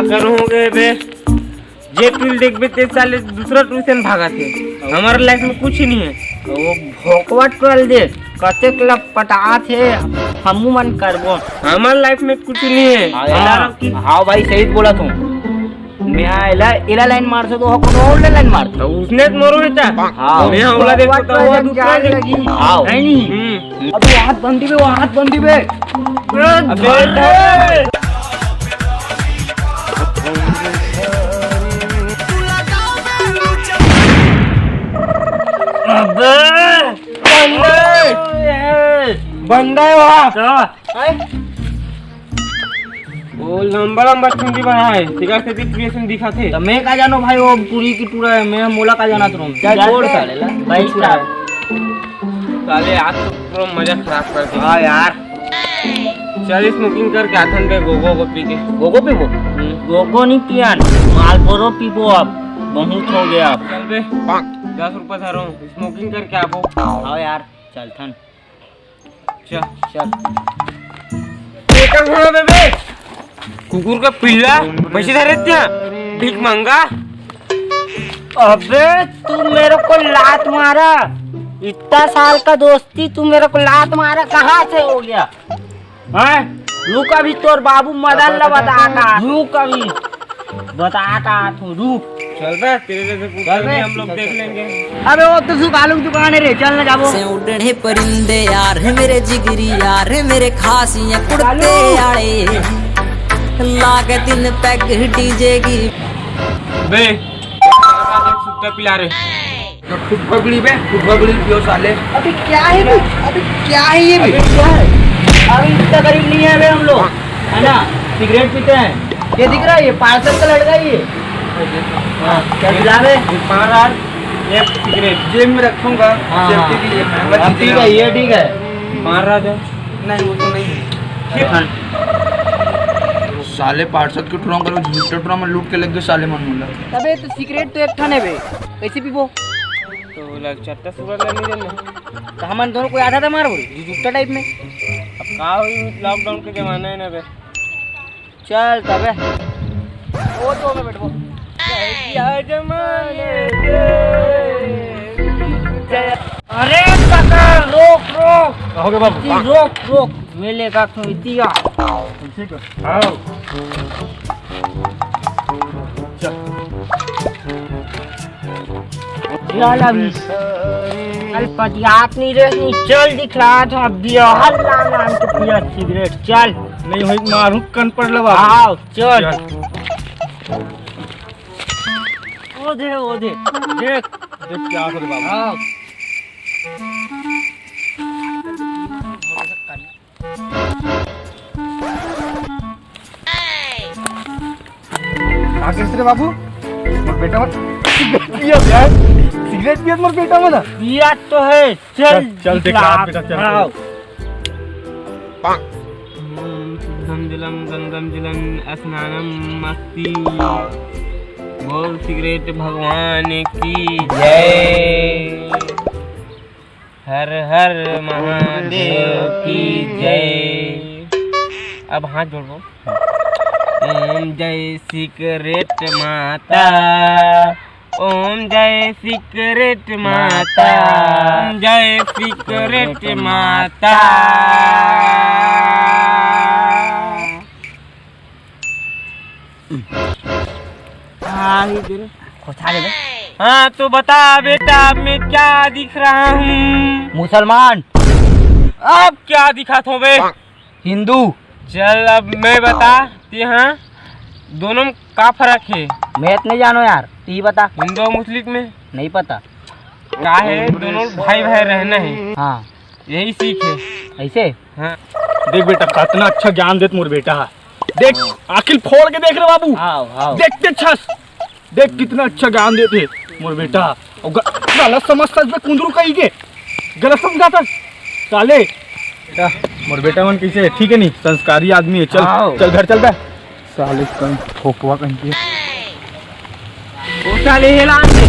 करूँगे बे जे tool देख बे ते साले दूसरा ट्यूशन भागा थे। हमारे लाइफ में कुछ नहीं है। वो भोकवा टोल दे कते क्लब पटा थे हमू मन करबो। हमारे लाइफ में कुछ नहीं है। हाँ भाई सही बोला तुम। मैं इला लाइन मार से तो हो कोनो और लाइन मार तो उसने तो मोरो बेटा। हाँ मैं हमला देखो तो वो दूसरा लगी। हाँ नहीं अब हाथ बंदी बे, वो हाथ बंदी बे। अबे बंदा है वहाँ। वो लंबा लंबा चुंडी बना है सिगार से क्रिएशन दिखा थे। तो मैं का जानो भाई वो पूरी की पूरा है। मैं मोला का जाना तुम क्या छोड़ साले ला भाई साले आज तो पूरा मजा खराब कर दिया। हाँ यार चल स्मोकिंग करके आथन पे गोगो को पी के गोगो पीबो। गोगो नहीं पियान मालपुरो पीबो। अब बहुत हो गया। अब चल बे 10 रुपए था रहा हूँ स्मोकिंग करके आपो। हाँ यार चल थन चल चल बेटा घोड़ा बे कुकुर का पिल्ला पैसे धरे क्या भीख मांगा। अबे तू मेरे को लात मारा। इतना साल का दोस्ती तू मेरे को लात मारा कहाँ से हो गया। हैं रुक अभी तोर बाबू मदन ला बताता। रुक अभी बताता तू रुक। चल बे तेरे जैसे कुत्ते भी हम लोग देख लेंगे। अबे वो तो सुकालू की दुकान है रे चल ना जाबो। से उड़ने परिंदे यार है मेरे जिगरी यार है मेरे खासियां कुड़ते आड़े लागे दिन पैग डीजे की बे सुट्टा पिला रे तो खुद पगड़ी बे खुद पगड़ी पियो साले। अबे क्या है बे अबे क्या है ये बे क्या है। अभी इतना गरीब नहीं है बे हम लोग है ना। सिगरेट पीते हैं। ये दिख रहा है ये पार्सल का लड़का ही है। क्या दिला बे 5 एक सिगरेट जेब में रखूंगा सेफ्टी के लिए। ठीक है ये ठीक है। मार रहा था नहीं वो तो नहीं है। साले पार्षद के ट्रॉम करो झूठे ट्रॉम में लूट के लग गए साले मन मुल्ला। अबे तो सिगरेट तो एक ठन है बे कैसे पीबो। तो लग चट्टा सुगर लेने देना तो हम दोनों को आधा था मार बोल जुट्टा टाइप में। अब का हुई लॉकडाउन के जमाना है ना बे। चल तबे वो तो में बैठो क्या जमाने अरे काका रोक रोक कहोगे बाबू रोक रोक मेले का तो इतिया ठीक है आओ चल अभी कल पटियात नहीं रहनी। चल दिखला था बिहार नाम के पिया सिगरेट। चल नहीं होई मारू कन पड़ लवा। आओ चल ओ दे देख देख क्या करे बाबू। आओ आगे से बाबू मोर बेटा मत पिया यार सिगरेट पिया मोर बेटा मत पिया तो है। चल चल दिखला बेटा चल। आओ शुद्धम जलम गंगम जलम स्नानम मस्ती बोल सिगरेट भगवान की जय हर हर महादेव की जय। अब हाथ जोड़ो। ओम जय सिगरेट माता ओम जय सिगरेट माता ओम जय सिगरेट माता। हाँ तो बता बेटा मैं क्या दिख रहा हूँ। मुसलमान अब क्या दिखा था बे हिंदू। चल अब मैं बता यहाँ दोनों में का फर्क है। मैं नहीं जानो यार तू बता। हिंदू और मुस्लिम में नहीं पता क्या है दोनों भाई भाई रहना है। हाँ यही सीख है ऐसे। हाँ देख बेटा कितना अच्छा ज्ञान देत मोर बेटा है। देख आखिल फोड़ के देख रहे बाबू। आओ आओ देखते छस देख कितना अच्छा ज्ञान देते मोर बेटा। और गलत समझता है कुंदरू कहीं के गलत समझाता साले। बेटा मोर बेटा मन कैसे ठीक है नहीं संस्कारी आदमी है। चल चल घर चल बे साले कहीं ठोकवा कहीं के वो साले हेलान दे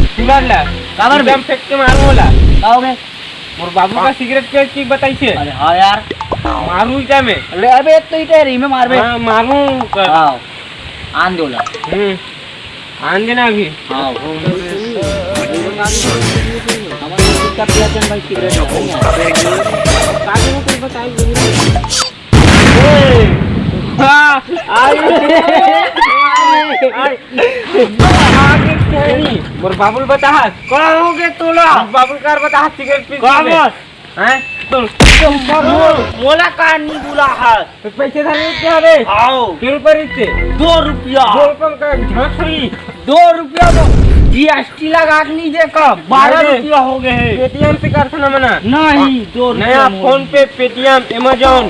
सुगर ला काबर दम फेंक के मारू होला। आओगे मोर बाबू का सिगरेट के चीज बताई छे। अरे हाँ यार मारू क्या में अरे अबे तो इटे रही में मारबे। हाँ मारू कर। आओ आंदोलन आन देना अभी। हाँ भाई सिगरेट मोर बाबुल बता कहोगे तोला बाबुल कार बता सिगरेट पी हैं तो मोला का नहीं बुला है तो पैसे धरे क्या रे आओ किलो पर इतने 2 रुपया 2 रुपये का झांक हुई 2 रुपया तो जीएसटी लगा के लीजिए कब 12 रुपया हो गए हैं पेटीएम से कर ना मना नहीं 2 रुपया नया फोन पे पेटीएम अमेजोन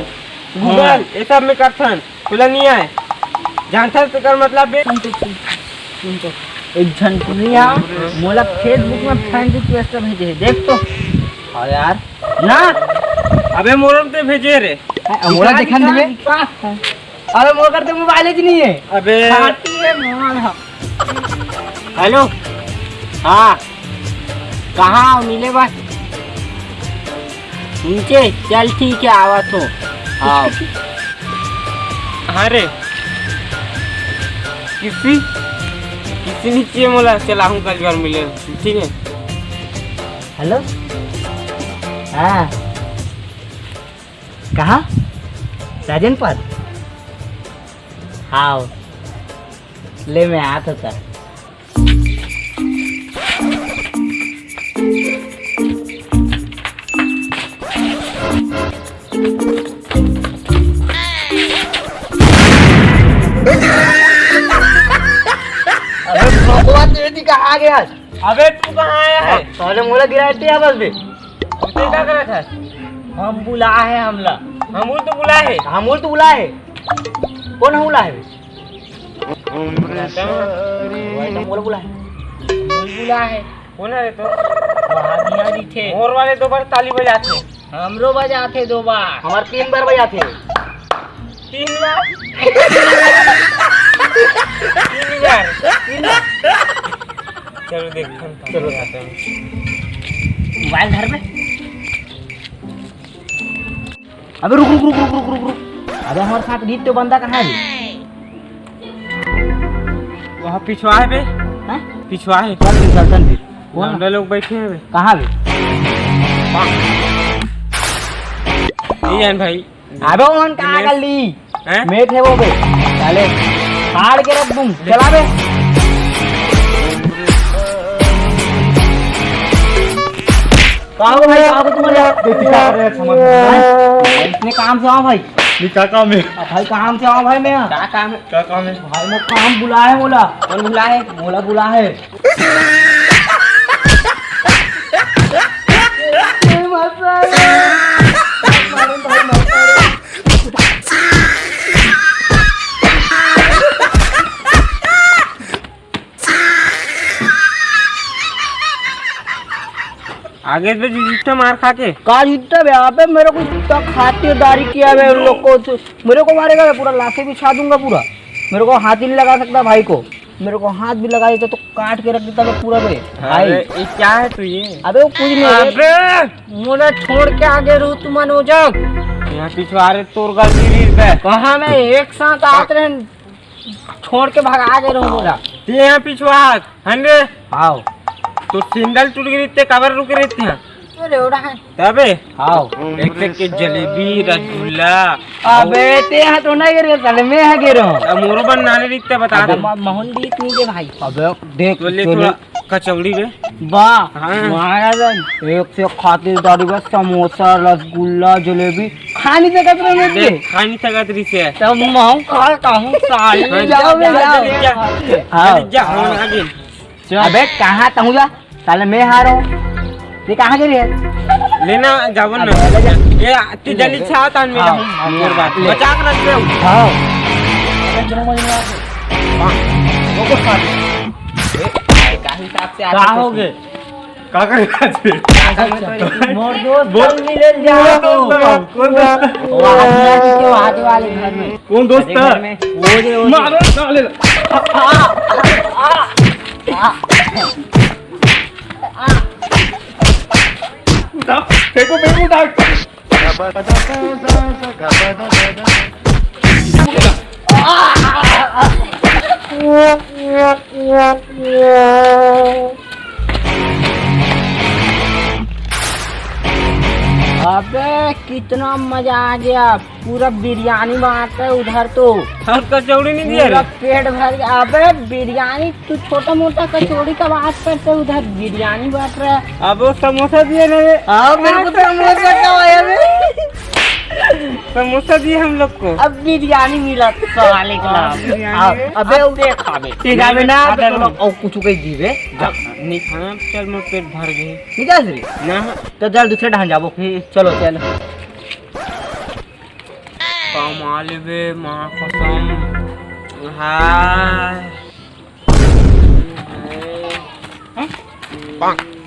गूगल ये सब में करथन खुला नहीं है जानता तो कर मतलब एक झंकुनिया मोला फेसबुक में फ्रेंड रिक्वेस्ट भेजे है देख तो हाँ यार ना अबे मोरम ते भेजे रे मोला देखा देवे अरे मोर करते मोबाइल ही नहीं है अबे खाती है मोला हेलो हाँ कहाँ मिले बस नीचे चल ठीक है आवा तो हाँ हाँ रे किसी नीचे मोला चला हूँ कल घर मिले ठीक है हेलो हाँ कहाँ राजन पर हाँ ले मैं आता था कहाँ गया अबे तू कहाँ आया है पहले मोला गिराते हैं बस भी तू क्या कर रहा था हम बुला है हमला हमूल तो बुला है हमूल तो बुला है कौन हमला है मोला बुला है बुला है कौन है रे तो वहाँ थे मोर वाले 2 बार ताली बजाते हमरो बजाते 2 बार हमारे 3 बार बजाते 3 बार 3 बार चलो देखते चलो जाते हैं मोबाइल घर में अबे रुक रुक रुक रुक रुक रुक रुक अबे हमारे साथ रीत तो बंदा कहाँ है वहाँ पिछवा है बे हैं पिछवा है चल फिर चल फिर लौंडा लोग बैठे हैं बे कहाँ भी नहीं जान भाई अबे उन कहाँ कर ली हैं मेट है वो बे चले फाड़ के रख दूँ चला बे कहाँ भाई कहाँ तुम इतने काम से आओ भाई क्या काम है भाई काम से आओ भाई मैं क्या काम है क्या काम है भाई मैं काम बुला है मोला कौन बुला है मोला बुला है आगे से जितना मार खा के का जीतता बे अबे मेरे को इतना खातिरदारी किया बे उन लोग को तो मेरे को मारेगा बे पूरा लाठी बिछा दूंगा पूरा मेरे को हाथ ही नहीं लगा सकता भाई को मेरे को हाथ भी लगा देता तो काट के रख देता बे पूरा बे भाई ये क्या है तू ये अबे वो कुछ नहीं अबे मोला छोड़ के आगे रू तुम मनोजक यहाँ पिछवा रहे तोर गलती पे कहा मैं एक साथ आते रहे छोड़ के भागा गए रहूं मोला ते यहाँ पिछवा हंड्रे आओ तो सिंगल टूट गई ते कबर रुके रहते हैं अरे ओड़ा है तबे आओ एक के जलेबी रसगुल्ला अबे ते हाथ तो नहीं गिरे साले मैं है गिरो अब मोरो बन नाने रिश्ते बता दे मोहन दी इतनी दे भाई अबे देख तो ले थोड़ा कचौड़ी में वाह हाँ। महाराज एक से खातिरदारी बस समोसा रसगुल्ला जलेबी खानी से कतरे में दे खा नहीं सका तरी से तब मैं खाता हूँ साले जाओ बे जाओ जा आगे अबे कहाँ तहूँ जा साले मैं हार हूँ ये कहाँ गिरी है लेना जावन ना ये ती जल्दी छात आन में जाऊं मोर बात बचा के रख दे हाँ क्या हो गए क्या करेगा मोर दोस्त बोल मिले जाओ कौन दोस्त वो आगे वाले घर में कौन दोस्त घर में वो जो मारो साले फेंको फेंको डाक कितना मजा आ गया, पूरा बिरयानी बांट रहे उधर तो। और कचौड़ी नहीं दिया पूरा रे? पेट भर गया। अबे बिरयानी तू छोटा मोटा कचौड़ी का बात करते, उधर बिरयानी बांट रहा है। अब वो समोसा दिए ना रे? हाँ मेरे को तो समोसा खवाया बे। समोसा दिए हम लोग को। अब बिरयानी मिला साले का नाम। अबे उसे खावे ठीक है ना, और कुछ कहीं दीवे नहीं खाना, चल मैं पेट भर गई। ठीक है श्री ना तो चल दूसरे ढान जाबो। चलो चलो कमाल बे माँ कसम। हाय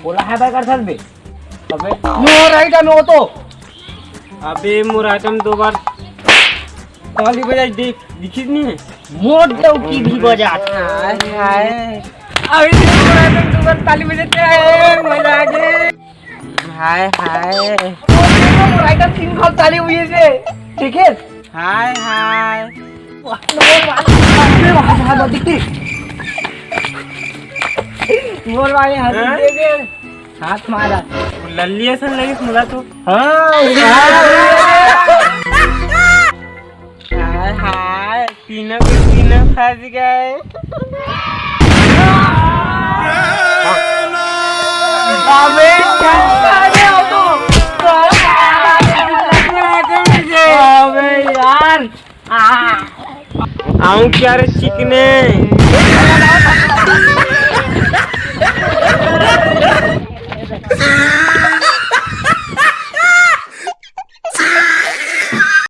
बोला है भाई कर सकते। अबे नो राइट है नो तो अबे मुरादम 2 बार ताली बजाई दिखी नहीं है। मोट दो की भी बजा। अभी मुरादम 2 बार ताली बजाते हैं, मजा आ गया। हाय हाय राइट है 3 खाल ताली हुई से ठीक है। हाय हाय मोर वाले हाथ दे दे, हाथ मारा। लल्ली ऐसा लगी मुझे तो। हाय हाय तीनों के तीनों फंस गए। अबे क्या कर रहे हो अबे यार आऊं क्या रे चिकने?